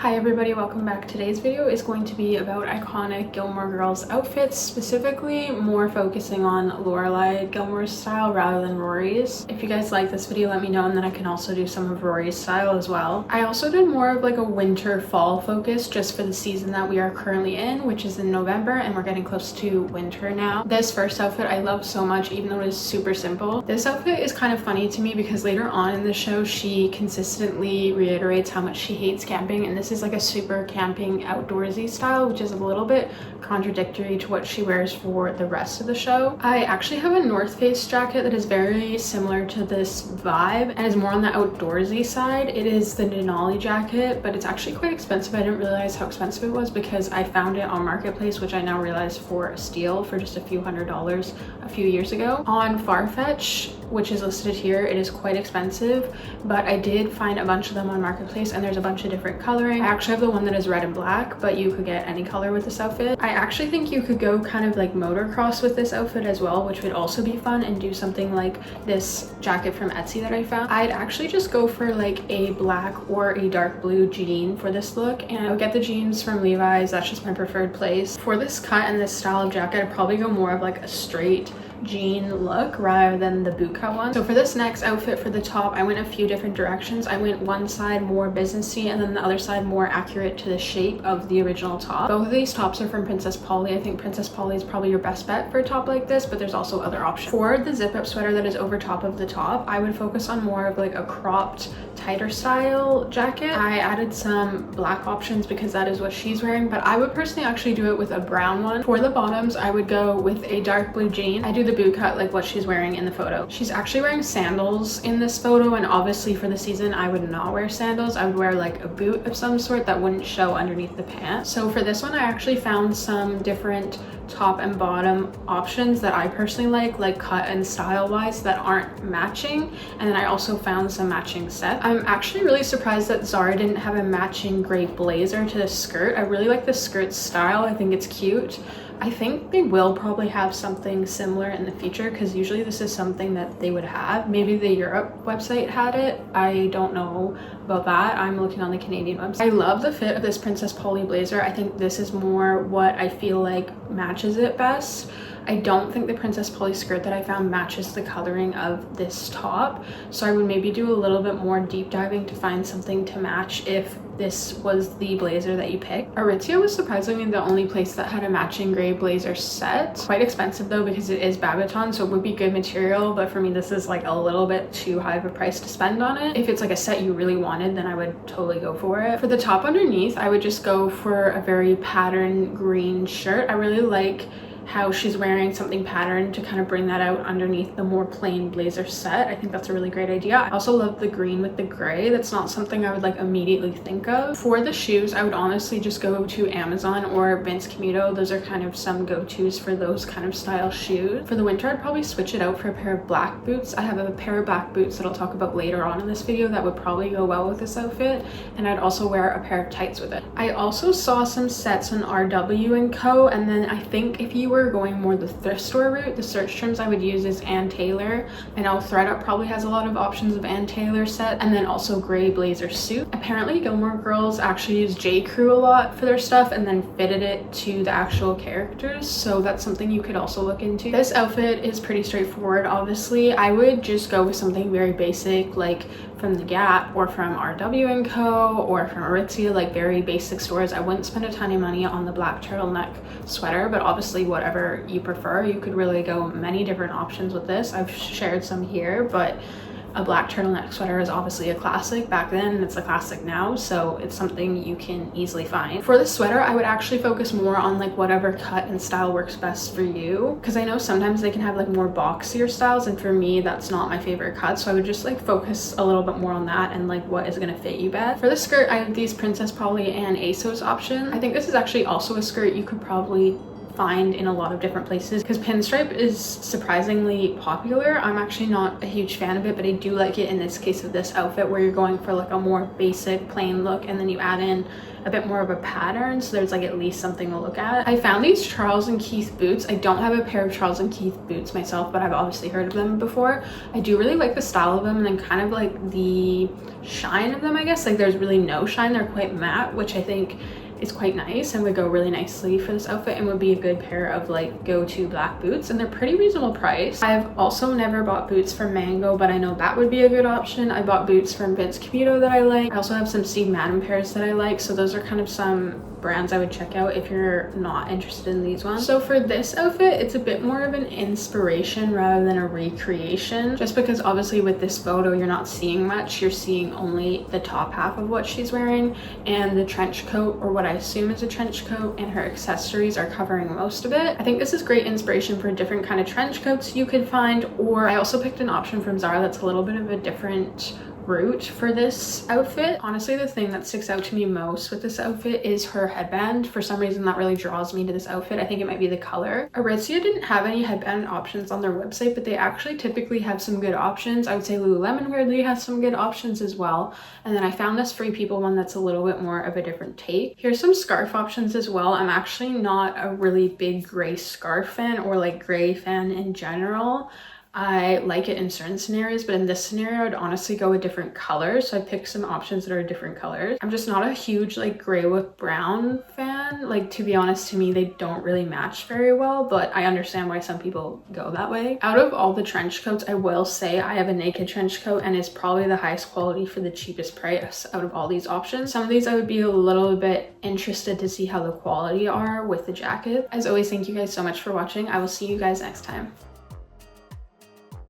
Hi everybody, welcome back. Today's video is going to be about iconic Gilmore Girls outfits, specifically more focusing on Lorelai Gilmore's style rather than Rory's. If you guys like this video, let me know, and then I can also do some of Rory's style as well. I also did more of like a winter fall focus just for the season that we are currently in, which is in November, and we're getting close to winter now. This first outfit I love so much, even though it is super simple. This outfit is kind of funny to me because later on in the show she consistently reiterates how much she hates camping, and this is like a super camping outdoorsy style, which is a little bit contradictory to what she wears for the rest of the show. I actually have a North Face jacket that is very similar to this vibe and is more on the outdoorsy side. It is the Denali jacket, but it's actually quite expensive. I didn't realize how expensive it was because I found it on Marketplace, which I now realize for a steal for just a few $100s a few years ago. On Farfetch, which is listed here, it is quite expensive, but I did find a bunch of them on Marketplace and there's a bunch of different coloring. I actually have the one that is red and black, but you could get any color with this outfit. I actually think you could go kind of like motocross with this outfit as well, which would also be fun, and do something like this jacket from Etsy that I found. I'd actually just go for like a black or a dark blue jean for this look, and I would get the jeans from Levi's. That's just my preferred place. For this cut and this style of jacket, I'd probably go more of like a straight jean look rather than the bootcut one. So for this next outfit, for the top, I went a few different directions. I went one side more businessy and then the other side more accurate to the shape of the original top. Both of these tops are from Princess Polly. I think Princess Polly is probably your best bet for a top like this, but there's also other options. For the zip up sweater that is over top of the top, I would focus on more of like a cropped, tighter style jacket. I added some black options because that is what she's wearing, but I would personally actually do it with a brown one. For the bottoms, I would go with a dark blue jean. I do the boot cut like what she's wearing in the photo. She's actually wearing sandals in this photo, and obviously for the season I would not wear sandals. I would wear like a boot of some sort that wouldn't show underneath the pants. So for this one, I actually found some different top and bottom options that I personally like cut and style wise, that aren't matching, and then I also found some matching sets. I'm actually really surprised that Zara didn't have a matching gray blazer to this skirt. I really like the skirt style. I think it's cute. I think they will probably have something similar in the future because usually this is something that they would have. Maybe the Europe website had it. I don't know about that. I'm looking on the Canadian website. I love the fit of this Princess Polly blazer. I think this is more what I feel like matches it best. I don't think the Princess Polly skirt that I found matches the coloring of this top, so I would maybe do a little bit more deep diving to find something to match if this was the blazer that you picked. Aritzia was surprisingly the only place that had a matching gray blazer set. Quite expensive though because it is Babaton, so it would be good material, but for me this is like a little bit too high of a price to spend on it. If it's like a set you really wanted, then I would totally go for it. For the top underneath, I would just go for a very patterned green shirt. I really like how she's wearing something patterned to kind of bring that out underneath the more plain blazer set. I think that's a really great idea. I also love the green with the gray. That's not something I would like immediately think of. For the shoes, I would honestly just go to Amazon or Vince Camuto. Those are kind of some go-tos for those kind of style shoes. For the winter, I'd probably switch it out for a pair of black boots. I have a pair of black boots that I'll talk about later on in this video that would probably go well with this outfit, and I'd also wear a pair of tights with it. I also saw some sets on RW & Co, and then I think if you were going more the thrift store route, the search terms I would use is Ann Taylor. I know ThredUp probably has a lot of options of Ann Taylor set, and then also gray blazer suit. Apparently Gilmore Girls actually use J. Crew a lot for their stuff and then fitted it to the actual characters, so that's something you could also look into. This outfit is pretty straightforward. Obviously I would just go with something very basic, like from the Gap or from RW & Co or from Aritzia, like very basic stores. I wouldn't spend a ton of money on the black turtleneck sweater, but obviously whatever you prefer, you could really go many different options with this. I've shared some here, but a black turtleneck sweater is obviously a classic back then and it's a classic now, so it's something you can easily find. For the sweater, I would actually focus more on like whatever cut and style works best for you, because I know sometimes they can have like more boxier styles, and for me that's not my favorite cut, so I would just like focus a little bit more on that and like what is going to fit you best. For the skirt, I have these Princess Polly and ASOS option. I think this is actually also a skirt you could probably find in a lot of different places because pinstripe is surprisingly popular. I'm actually not a huge fan of it, but I do like it in this case of this outfit where you're going for like a more basic plain look and then you add in a bit more of a pattern, so there's like at least something to look at. I found these Charles and Keith boots. I don't have a pair of Charles and Keith boots myself, but I've obviously heard of them before. I do really like the style of them and then kind of like the shine of them, I guess. Like there's really no shine, they're quite matte, which I think is quite nice and would go really nicely for this outfit and would be a good pair of like go-to black boots, and they're pretty reasonable price. I've also never bought boots from Mango, but I know that would be a good option. I bought boots from Vince Camuto that I like. I also have some Steve Madden pairs that I like, so those are kind of some brands I would check out if you're not interested in these ones. So for this outfit, it's a bit more of an inspiration rather than a recreation, just because obviously with this photo you're not seeing much, you're seeing only the top half of what she's wearing, and the trench coat, or what I assume is a trench coat, and her accessories are covering most of it. I think this is great inspiration for different kind of trench coats you could find, or I also picked an option from Zara that's a little bit of a different route for this outfit. Honestly, the thing that sticks out to me most with this outfit is her headband. For some reason that really draws me to this outfit. I think it might be the color. Aritzia didn't have any headband options on their website, but they actually typically have some good options. I would say Lululemon weirdly has some good options as well. And then I found this Free People one that's a little bit more of a different take. Here's some scarf options as well. I'm actually not a really big gray scarf fan or like gray fan in general. I like it in certain scenarios, but in this scenario I'd honestly go with different colors, so I picked some options that are different colors. I'm just not a huge like gray with brown fan. Like, to be honest, to me they don't really match very well, but I understand why some people go that way. Out of all the trench coats, I will say I have a naked trench coat and it's probably the highest quality for the cheapest price out of all these options. Some of these I would be a little bit interested to see how the quality are with the jacket. As always, thank you guys so much for watching. I will see you guys next time.